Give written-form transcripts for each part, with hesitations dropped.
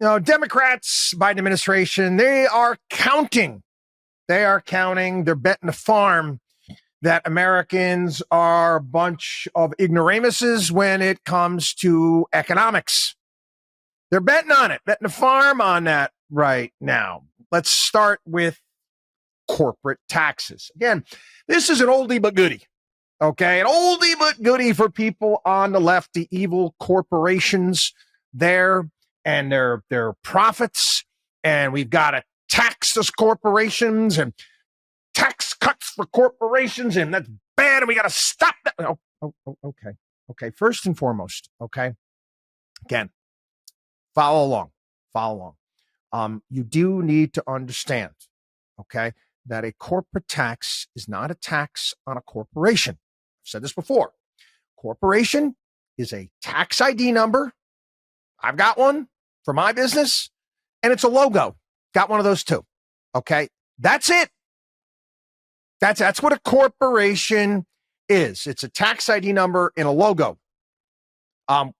Democrats, Biden administration, they are counting. They're betting the farm that Americans are a bunch of ignoramuses when it comes to economics. They're betting on it, betting the farm on that right now. Let's start with corporate taxes. Again, this is an oldie but goodie. Okay, an oldie but goodie for people on the left, the evil corporations there and their profits. And we've got to tax those corporations and tax cuts for corporations, and that's bad, and we got to stop that. Okay. First and foremost, okay. Again, follow along. You do need to understand, okay, that a corporate tax is not a tax on a corporation. I've said this before. Corporation is a tax ID number. I've got one for my business, and it's a logo. Got one of those too. Okay, that's it. That's what a corporation is. It's a tax ID number and a logo.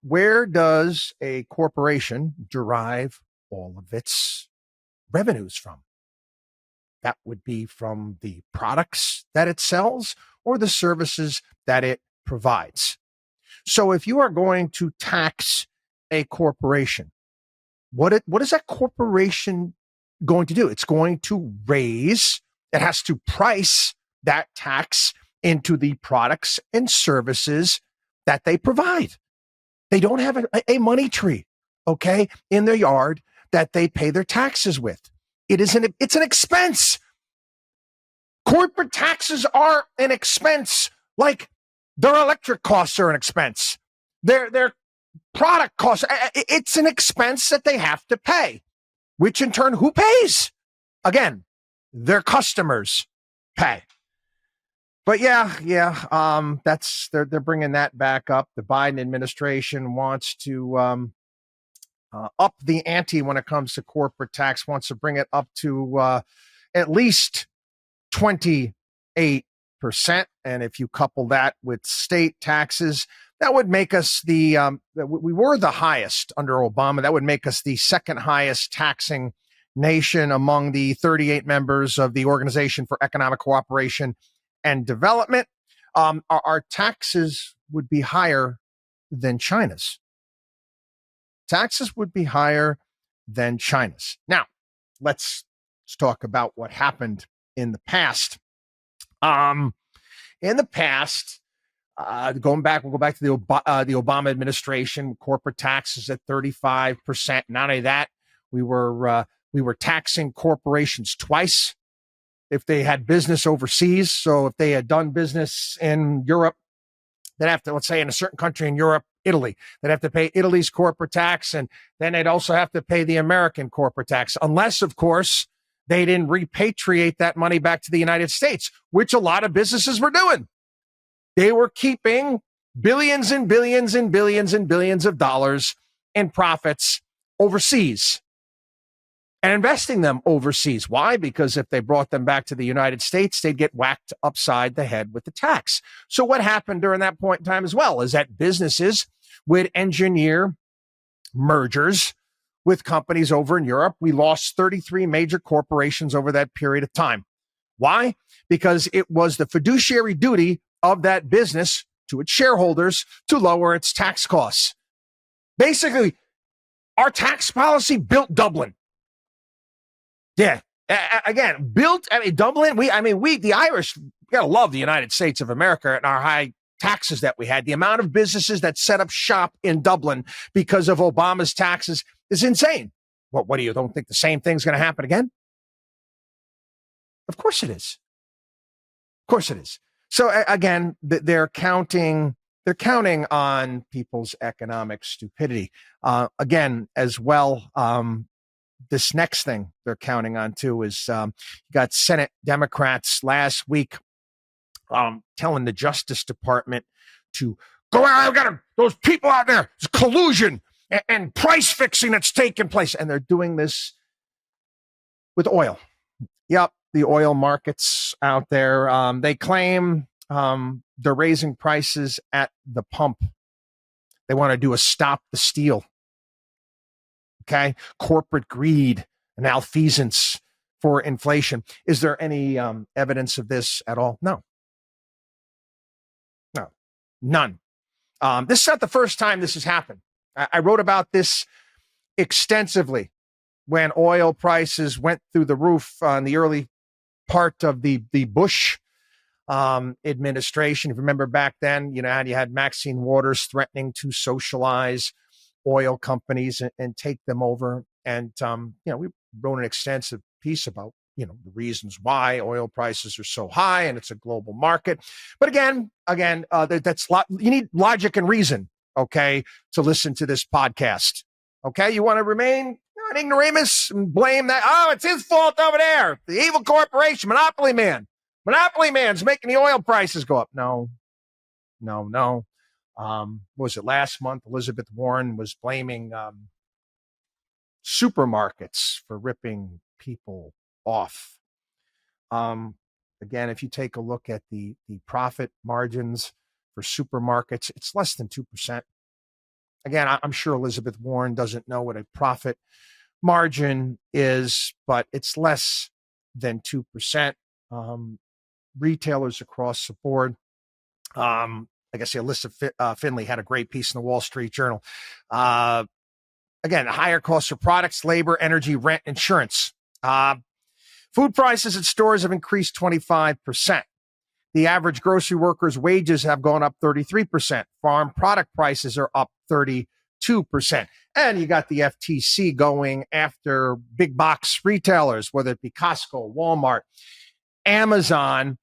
Where does a corporation derive all of its revenues from? That would be from the products that it sells or the services that it provides. So if you are going to tax a corporation, what is that corporation going to do? It's going to it has to price that tax into the products and services that they provide. They don't have a money tree, okay, in their yard that they pay their taxes with. It's an expense. Corporate taxes are an expense, like their electric costs are an expense. Their product costs, it's an expense that they have to pay, which in turn, who pays? Again, their customers pay. But they're bringing that back up. The Biden administration wants to up the ante when it comes to corporate tax, wants to bring it up to at least 28%. And if you couple that with state taxes, that would make us we were the highest under Obama. That would make us the second highest taxing nation among the 38 members of the Organization for Economic Cooperation and Development. Our taxes would be higher than China's. Taxes would be higher than China's. Now, let's talk about what happened in the past. We'll go back to the Obama administration. Corporate taxes at 35%. Not only that, we were taxing corporations twice if they had business overseas. So if they had done business in Europe, they'd have to, let's say in a certain country in Europe, Italy, they'd have to pay Italy's corporate tax, and then they'd also have to pay the American corporate tax, unless, of course, they didn't repatriate that money back to the United States, which a lot of businesses were doing. They were keeping billions and billions and billions and billions of dollars in profits overseas and investing them overseas. Why? Because if they brought them back to the United States, they'd get whacked upside the head with the tax. So what happened during that point in time as well is that businesses would engineer mergers with companies over in Europe. We lost 33 major corporations over that period of time. Why? Because it was the fiduciary duty of that business to its shareholders to lower its tax costs. Basically, our tax policy built Dublin. Yeah. Again, Dublin, the Irish, we gotta love the United States of America and our high taxes that we had. The amount of businesses that set up shop in Dublin because of Obama's taxes is insane. What do you don't think the same thing's going to happen again? Of course it is. Of course it is. So again, they're counting on people's economic stupidity. Again, as well, this next thing they're counting on too is you got Senate Democrats last week telling the Justice Department to go out. I've got those people out there. There's collusion and price fixing that's taking place, and they're doing this with oil. Yep, the oil markets out there. They claim they're raising prices at the pump. They want to do a stop the steal. Okay. Corporate greed and malfeasance for inflation. Is there any evidence of this at all? No. No. None. This is not the first time this has happened. I wrote about this extensively when oil prices went through the roof on the early part of the Bush administration. If you remember back then, you had Maxine Waters threatening to socialize oil companies and take them over. And, we wrote an extensive piece about, the reasons why oil prices are so high, and it's a global market. But again, you need logic and reason, okay, to listen to this podcast. Okay. You want to remain an ignoramus and blame that. Oh, it's his fault over there. The evil corporation, Monopoly Man. Monopoly Man's making the oil prices go up. No. What was it last month? Elizabeth Warren was blaming supermarkets for ripping people off. Again, if you take a look at the profit margins for supermarkets, it's less than 2%. Again, I'm sure Elizabeth Warren doesn't know what a profit margin is, but it's less than 2%. Retailers across the board. Like I say, Alyssa Finley had a great piece in the Wall Street Journal. Again, higher costs for products, labor, energy, rent, insurance. Food prices at stores have increased 25%. The average grocery worker's wages have gone up 33%. Farm product prices are up 32%. And you got the FTC going after big box retailers, whether it be Costco, Walmart, Amazon,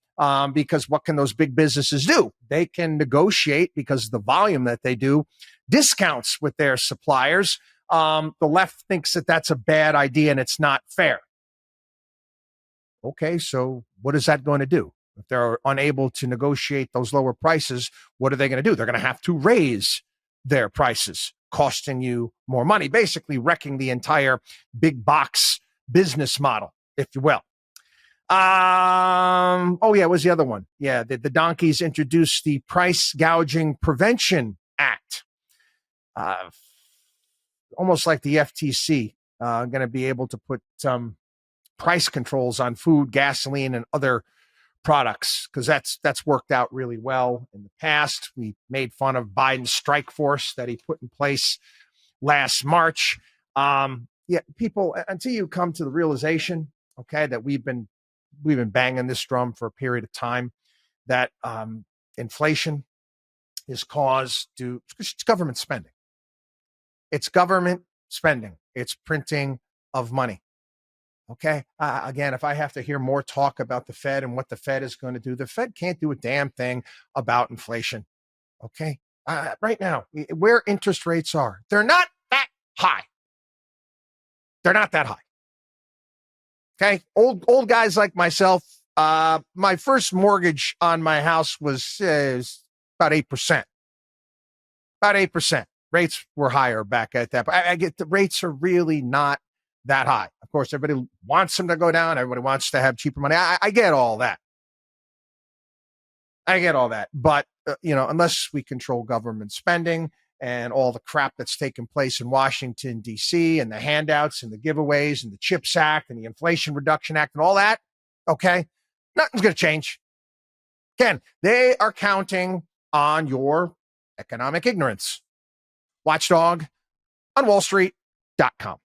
because what can those big businesses do? They can negotiate, because of the volume that they do, discounts with their suppliers. The left thinks that that's a bad idea and it's not fair. Okay, so what is that going to do? If they're unable to negotiate those lower prices, what are they going to do? They're going to have to raise their prices, costing you more money, basically wrecking the entire big box business model, if you will. What was the other one? Yeah, the donkeys introduced the Price Gouging Prevention Act. Almost like the FTC, going to be able to put some price controls on food, gasoline, and other products, because that's worked out really well in the past. We made fun of Biden's strike force that he put in place last March. People, until you come to the realization, okay, that we've been banging this drum for a period of time, that inflation is caused to it's government spending. It's government spending. It's printing of money. Okay. Again, if I have to hear more talk about the Fed and what the Fed is going to do, the Fed can't do a damn thing about inflation. Okay. Right now, where interest rates are, they're not that high. They're not that high. Okay. Old guys like myself, my first mortgage on my house was about 8%. About 8%. Rates were higher back at that. But I get the rates are really not that high. Of course, everybody wants them to go down. Everybody wants to have cheaper money. I get all that. But, unless we control government spending and all the crap that's taken place in Washington, D.C., and the handouts and the giveaways and the CHIPS Act and the Inflation Reduction Act and all that, okay, nothing's going to change. Again, they are counting on your economic ignorance. WatchDog on WallStreet.com.